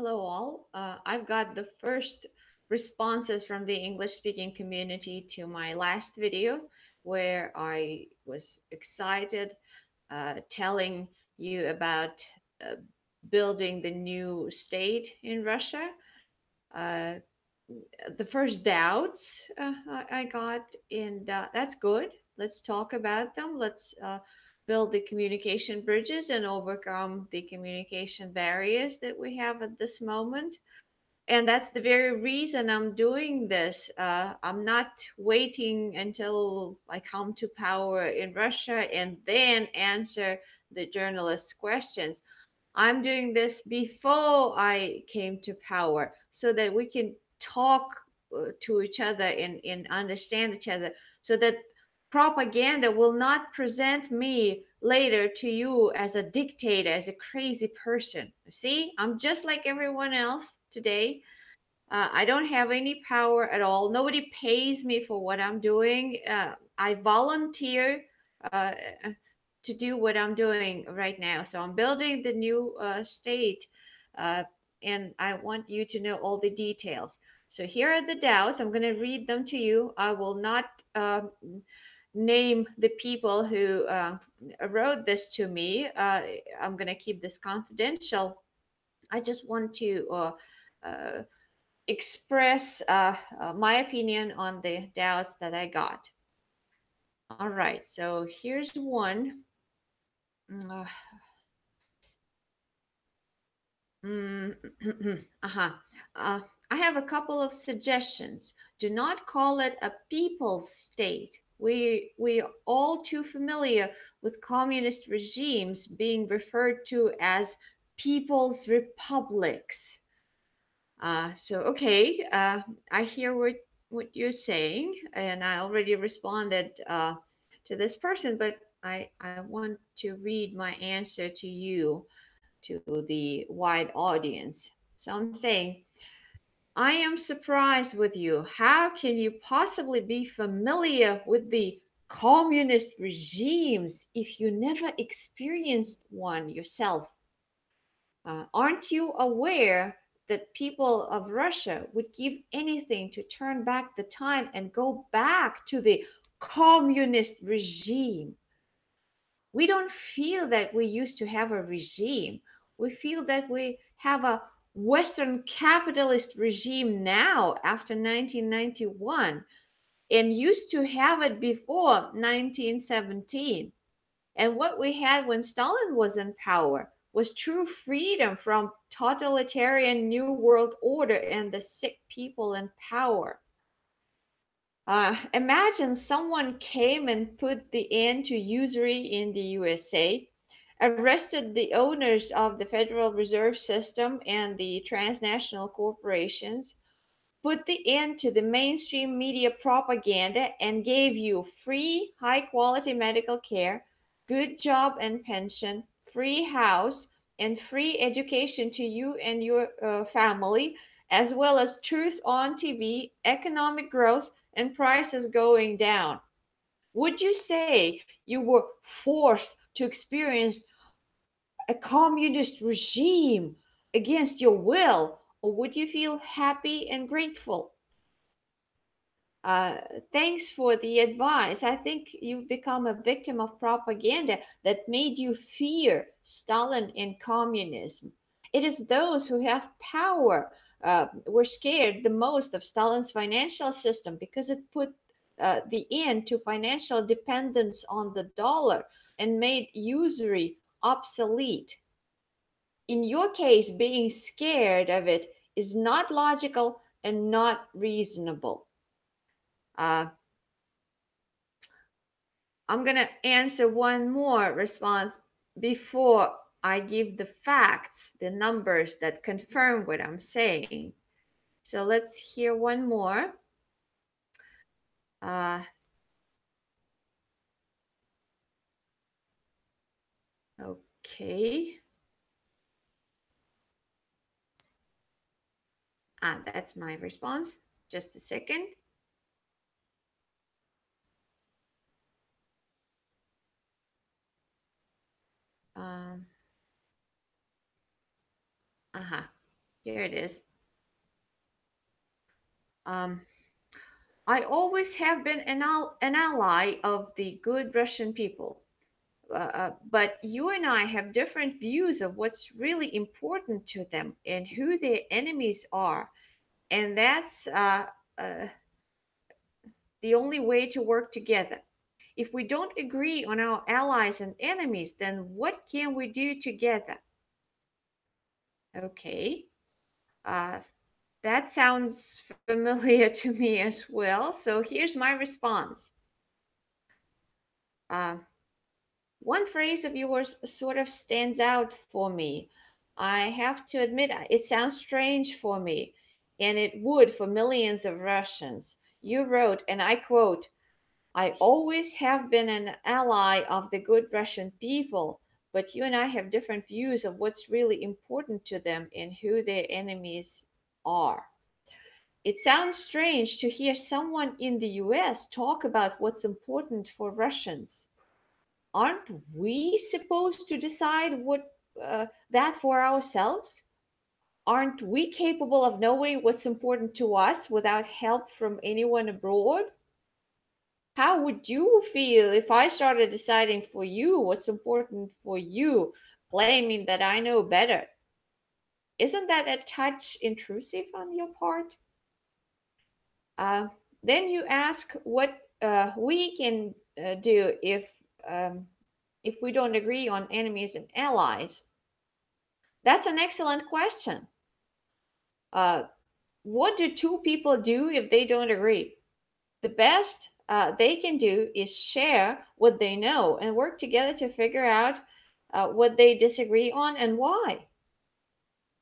Hello, all. I've got the first responses from the English speaking community to my last video where I was excited telling you about uh, building the new state in Russia. Uh, the first doubts I got, and that's good. Let's talk about them. Let's build the communication bridges and overcome the communication barriers that we have at this moment. And that's the very reason I'm doing this. I'm not waiting until I come to power in Russia and then answer the journalists' questions. I'm doing this before I came to power so that we can talk to each other and understand each other so that propaganda will not present me later to you as a dictator, as a crazy person. See, I'm just like everyone else today. I don't have any power at all. Nobody pays me for what I'm doing. I volunteer uh, to do what I'm doing right now. So I'm building the new state, uh, and I want you to know all the details. So here are the doubts. I'm going to read them to you. I will not name the people who wrote this to me. I'm going to keep this confidential. I just want to uh, express my opinion on the doubts that I got. All right, so here's one. Uh, mm, uh-huh. Uh, I have a couple of suggestions. Do not call it a people's state. We are all too familiar with communist regimes being referred to as people's republics. I hear what you're saying, and I already responded to this person, but I want to read my answer to you, to the wide audience. So I'm saying, I am surprised with you. How can you possibly be familiar with the communist regimes if you never experienced one yourself? Aren't you aware that people of Russia would give anything to turn back the time and go back to the communist regime? We don't feel that we used to have a regime. We feel that we have a Western capitalist regime now after 1991 and used to have it before 1917. And what we had when Stalin was in power was true freedom from totalitarian New World Order and the sick people in power. Imagine someone came and put the end to usury in the USA, arrested the owners of the Federal Reserve System and the transnational corporations, put the end to the mainstream media propaganda, and gave you free, high quality medical care, good job and pension, free house, and free education to you and your family, as well as truth on TV, economic growth, and prices going down. Would you say you were forced to experience a communist regime against your will, or would you feel happy and grateful? Uh, Thanks for the advice. I think you've become a victim of propaganda that made you fear Stalin and communism. It is those who have power were scared the most of Stalin's financial system because it put the end to financial dependence on the dollar and made usury obsolete. In your case, being scared of it is not logical and not reasonable. Uh, I'm going to answer one more response before I give the facts, the numbers that confirm what I'm saying. So let's hear one more. Uh, okay. That's my response. Just a second. Um, uh-huh. Here it is. Um, I always have been an ally of the good Russian people. But you and I have different views of what's really important to them and who their enemies are. And that's the only way to work together. If we don't agree on our allies and enemies, then what can we do together? Okay, uh, that sounds familiar to me as well. So here's my response. Uh, One phrase of yours sort of stands out for me. I have to admit, it sounds strange for me, and it would for millions of Russians. You wrote, and I quote, I always have been an ally of the good Russian people, but you and I have different views of what's really important to them and who their enemies are. It sounds strange to hear someone in the US talk about what's important for Russians. Aren't we supposed to decide that for ourselves? Aren't we capable of knowing what's important to us without help from anyone abroad? How would you feel if I started deciding for you what's important for you, claiming that I know better? Isn't that a touch intrusive on your part? Uh, then you ask what we can do um, if we don't agree on enemies and allies. That's an excellent question. Uh, what do two people do if they don't agree? The best they can do is share what they know and work together to figure out what they disagree on and why.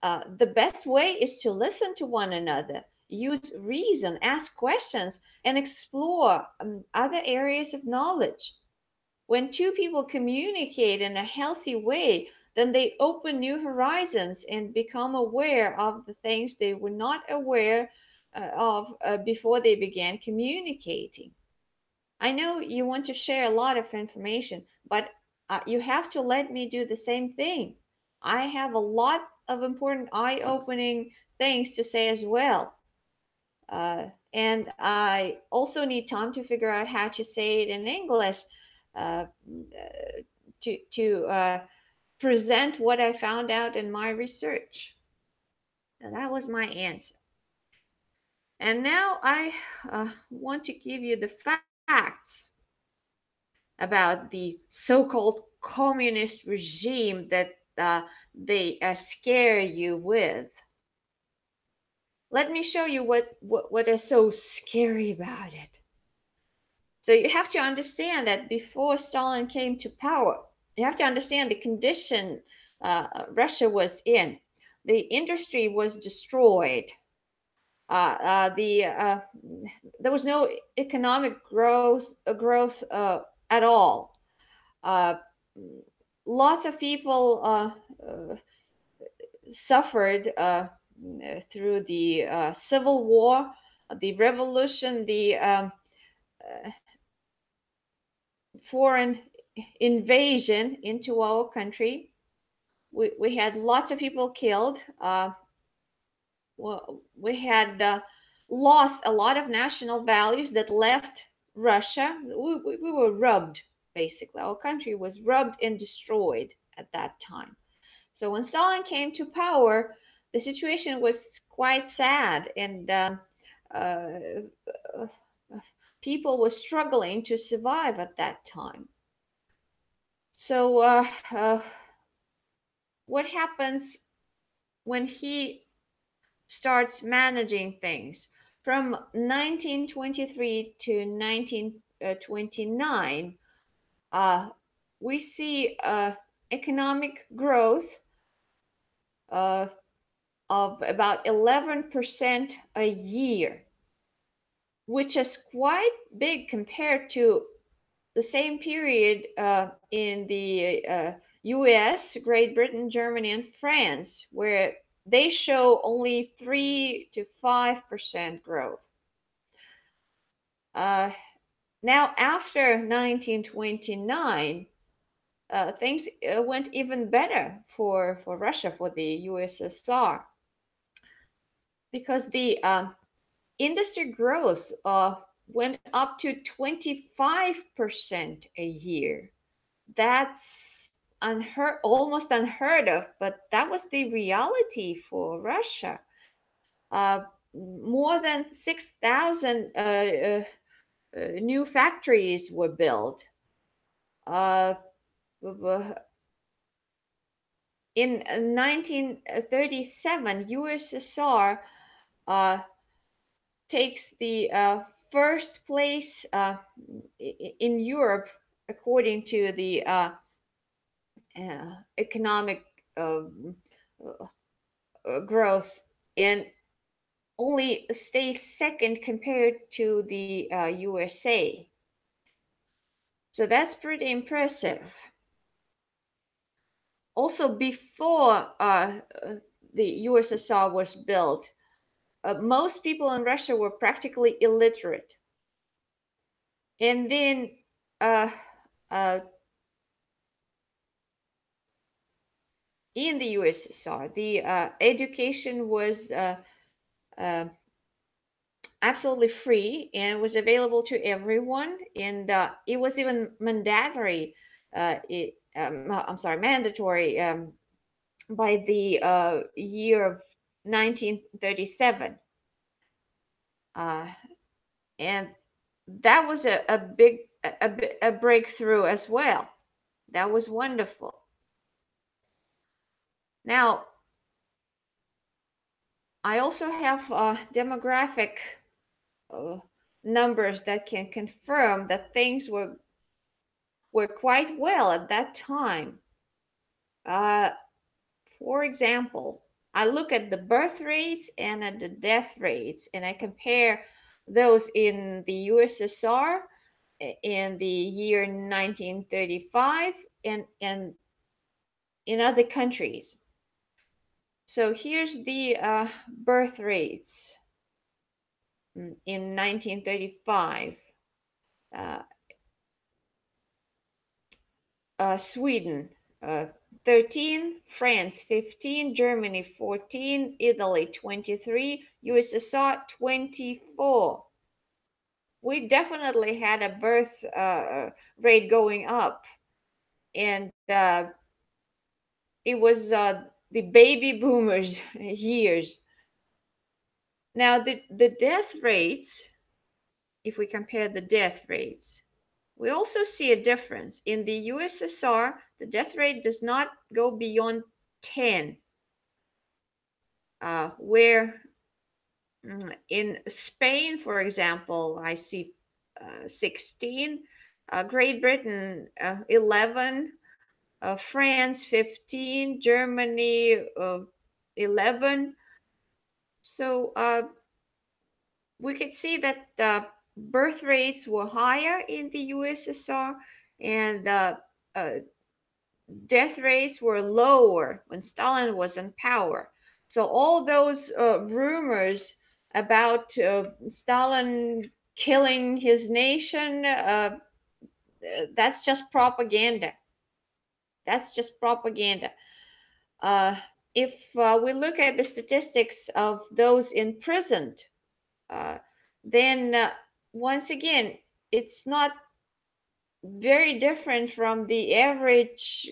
The best way is to listen to one another, use reason, ask questions, and explore other areas of knowledge. When two people communicate in a healthy way, then they open new horizons and become aware of the things they were not aware of before they began communicating. I know you want to share a lot of information, but you have to let me do the same thing. I have a lot of important eye opening things to say as well. And I also need time to figure out how to say it in English uh, to present what I found out in my research. And that was my answer. And now I want to give you the facts about the so-called communist regime that they scare you with. Let me show you what is so scary about it. So you have to understand that before Stalin came to power, you have to understand the condition Russia was in. The industry was destroyed. There was no economic growth at all. Uh, Lots of people suffered through the civil war, the revolution, the foreign invasion into our country. We had lots of people killed. We had lost a lot of national values that left Russia. We were robbed, basically. Our country was robbed and destroyed at that time. So when Stalin came to power, the situation was quite sad, and uh, people were struggling to survive at that time. So, what happens when he starts managing things? From 1923 to 1929, we see economic growth uh, of about 11% a year, which is quite big compared to the same period in the US, Great Britain, Germany, and France, where they show only 3 to 5% growth. Uh, Now, after 1929, things went even better for Russia, for the USSR. because the industry growth went up to 25% a year. That's almost unheard of, but that was the reality for Russia. Uh, More than 6,000 new factories were built. Uh, in 1937, USSR uh, takes the first place in Europe according to the economic growth, and only stays second compared to the USA. So that's pretty impressive. Also, before the USSR was built, most people in Russia were practically illiterate. And then uh, uh, in the USSR, the education was absolutely free and was available to everyone, and it was even mandatory. I'm sorry, mandatory by the year of 1937, and that was a big a breakthrough as well. That was wonderful. Now, I also have demographic uh, numbers that can confirm that things were quite well at that time. Uh, for example, I look at the birth rates and at the death rates, and I compare those in the USSR in the year 1935 and in other countries. So here's the birth rates in 1935. Uh, Sweden 13, France 15, Germany 14, Italy 23, USSR 24. We definitely had a birth rate going up, and it was the baby boomers years. Now, the death rates, if we compare the death rates, we also see a difference. In the USSR, the death rate does not go beyond 10, where in Spain, for example, I see 16, Great Britain 11, France 15, Germany 11. So we could see that birth rates were higher in the USSR, and uh, death rates were lower when Stalin was in power. So all those rumors about Stalin killing his nation, that's just propaganda. That's just propaganda. Uh, if we look at the statistics of those imprisoned, uh, then once again, it's not very different from the average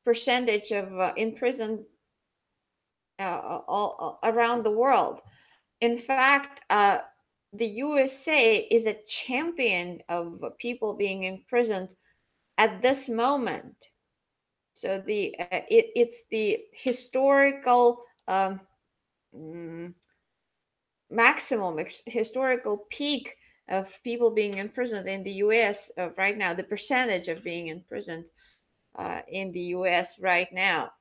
percentage of imprisoned all around the world. In fact, the USA is a champion of people being imprisoned at this moment. So it's the historical mm, maximum historical peak of people being imprisoned in the US right now. The percentage of being imprisoned in the US right now,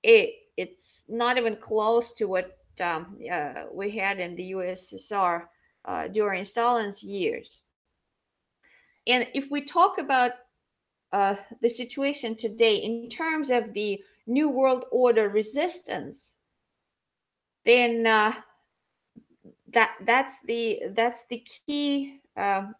it's not even close to what we had in the USSR during Stalin's years. And if we talk about the situation today in terms of the New World Order resistance, then that's the key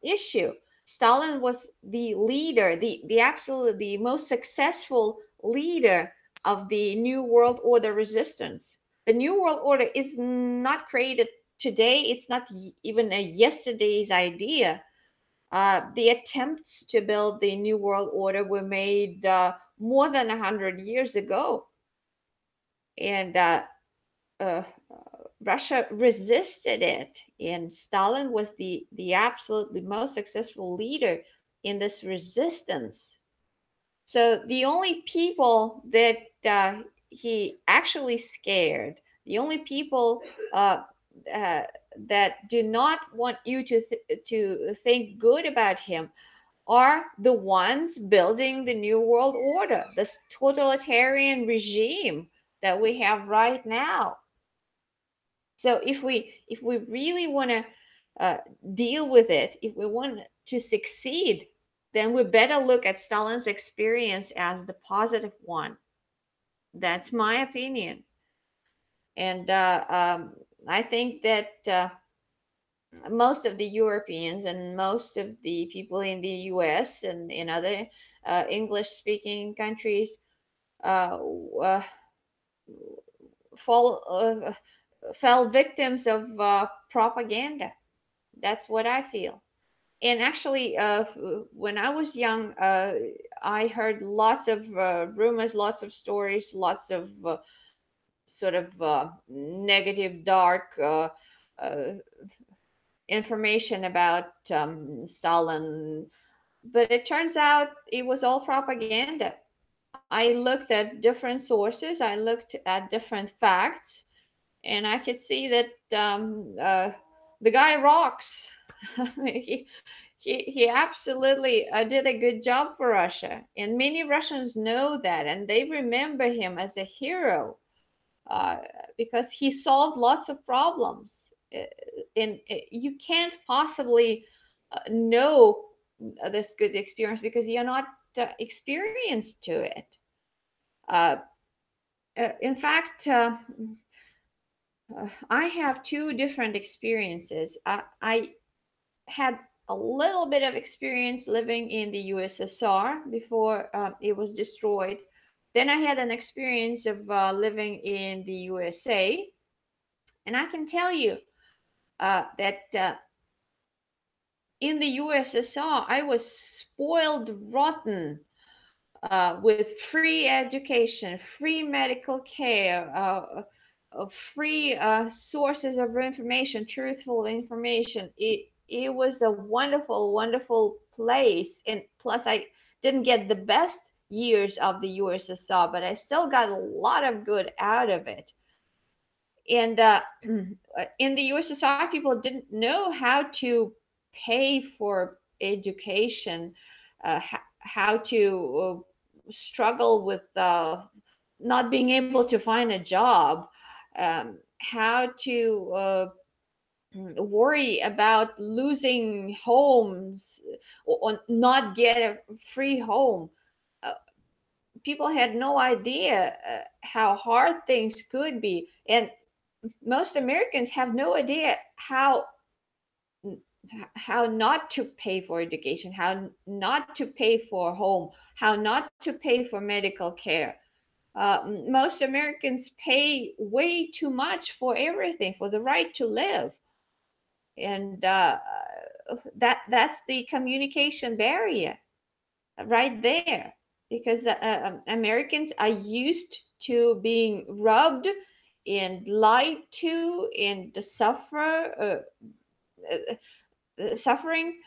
issue. Stalin was the leader, the absolute the most successful leader of the New World Order resistance. the New World Order is not created today. It's not even a yesterday's idea. The attempts to build the New World Order were made more than 100 years ago, and uh, Russia resisted it, and Stalin was the absolutely most successful leader in this resistance. So the only people that he actually scared, the only people uh, uh, that do not want you to think good about him are the ones building the New World Order, this totalitarian regime that we have right now. So if we really want to deal with it, if we want to succeed, then we better look at Stalin's experience as the positive one. That's my opinion. And I think that most of the Europeans and most of the people in the US and in other English speaking countries uh, uh, fall, fell victims of propaganda. That's what I feel. And actually, when I was young, I heard lots of rumors, lots of stories, lots of sort of negative, dark uh, information about Stalin. But it turns out it was all propaganda. I looked at different sources, I looked at different facts, and I could see that the guy rocks. He absolutely did a good job for Russia, and many Russians know that, and they remember him as a hero uh, because he solved lots of problems. And you can't possibly know this good experience because you're not experienced to it. Uh, in fact, I have two different experiences. I had a little bit of experience living in the USSR before it was destroyed. Then I had an experience of living in the USA. And I can tell you that in the USSR, I was spoiled rotten with free education, free medical care, free sources of information, truthful information. It was a wonderful, wonderful place, and plus I didn't get the best years of the USSR, but I still got a lot of good out of it. And in the USSR, people didn't know how to pay for education, how to struggle with not being able to find a job, how to worry about losing homes or not get a free home. Uh, People had no idea how hard things could be, and most Americans have no idea how not to pay for education, how not to pay for home, how not to pay for medical care. Most Americans pay way too much for everything, for the right to live, and that's the communication barrier right there, because Americans are used to being robbed and lied to and suffering.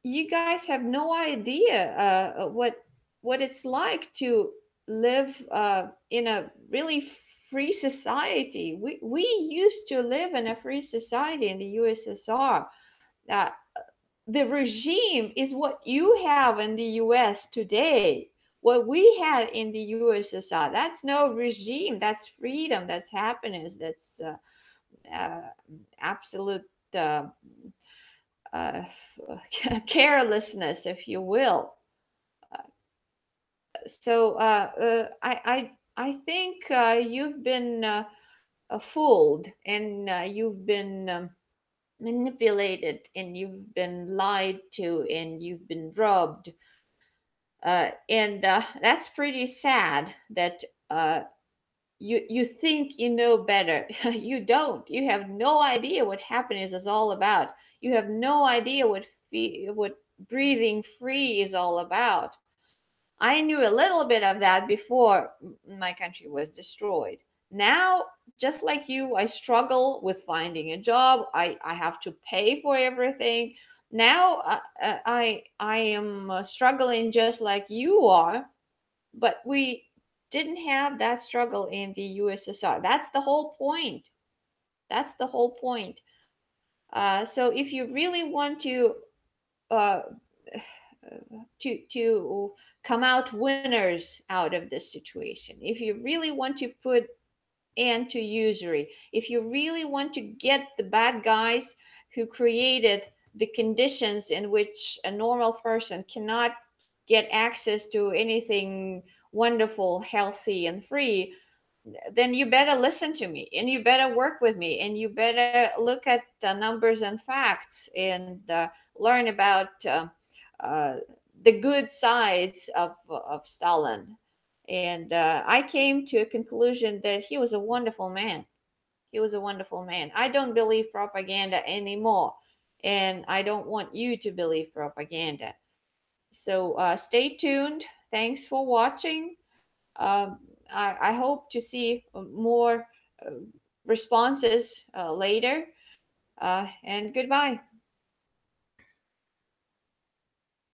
You guys have no idea what it's like to live in a really free society. We used to live in a free society in the USSR. Uh, the regime is what you have in the US today. What we had in the USSR, that's no regime, that's freedom, that's happiness, that's uh, absolute uh, uh, carelessness, if you will. So I think you've been fooled, and you've been manipulated, and you've been lied to, and you've been robbed. And that's pretty sad that you think you know better. You don't. You have no idea what happiness is all about. You have no idea what breathing free is all about. I knew a little bit of that before my country was destroyed. Now, just like you, I struggle with finding a job. I have to pay for everything. Now, I am struggling just like you are, but we didn't have that struggle in the USSR. That's the whole point. That's the whole point. So if you really want uh, to come out winners out of this situation, if you really want to put end to usury, if you really want to get the bad guys who created the conditions in which a normal person cannot get access to anything wonderful, healthy, and free, then you better listen to me and you better work with me and you better look at the numbers and facts and learn about uh, the good sides of Stalin. And I came to a conclusion that he was a wonderful man. He was a wonderful man. I don't believe propaganda anymore, and I don't want you to believe propaganda. So stay tuned. Thanks for watching. Um, I hope to see more uh, responses later. And goodbye.